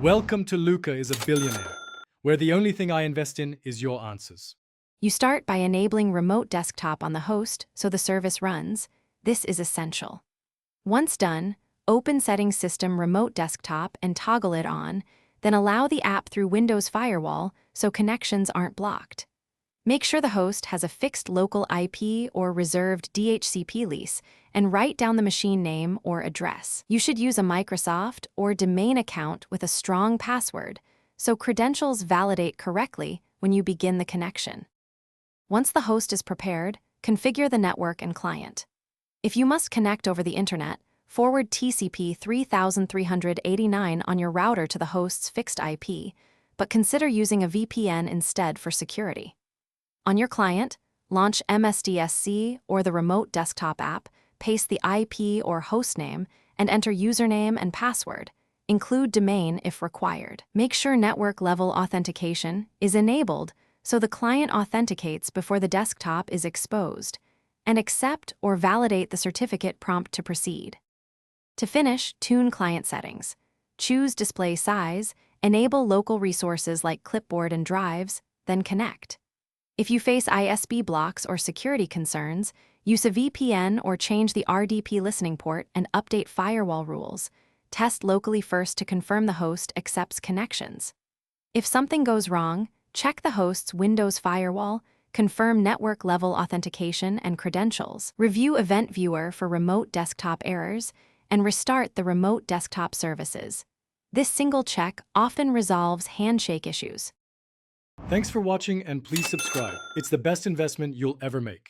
Welcome to Luca is a Billionaire, where the only thing I invest in is your answers. You start by enabling remote desktop on the host so the service runs. This is essential. Once done, open Settings System Remote Desktop and toggle it on, then allow the app through Windows Firewall so connections aren't blocked. Make sure the host has a fixed local IP or reserved DHCP lease, and write down the machine name or address. You should use a Microsoft or domain account with a strong password, so credentials validate correctly when you begin the connection. Once the host is prepared, configure the network and client. If you must connect over the internet, forward TCP 3389 on your router to the host's fixed IP, but consider using a VPN instead for security. On your client, launch MSDSC or the remote desktop app, paste the IP or hostname, and enter username and password. Include domain if required. Make sure network-level authentication is enabled so the client authenticates before the desktop is exposed, and accept or validate the certificate prompt to proceed. To finish, tune client settings. Choose display size, enable local resources like clipboard and drives, then connect. If you face ISP blocks or security concerns, use a VPN or change the RDP listening port and update firewall rules. Test locally first to confirm the host accepts connections. If something goes wrong, check the host's Windows Firewall, confirm network-level authentication and credentials, review Event Viewer for remote desktop errors, and restart the remote desktop services. This single check often resolves handshake issues. Thanks for watching and please subscribe. It's the best investment you'll ever make.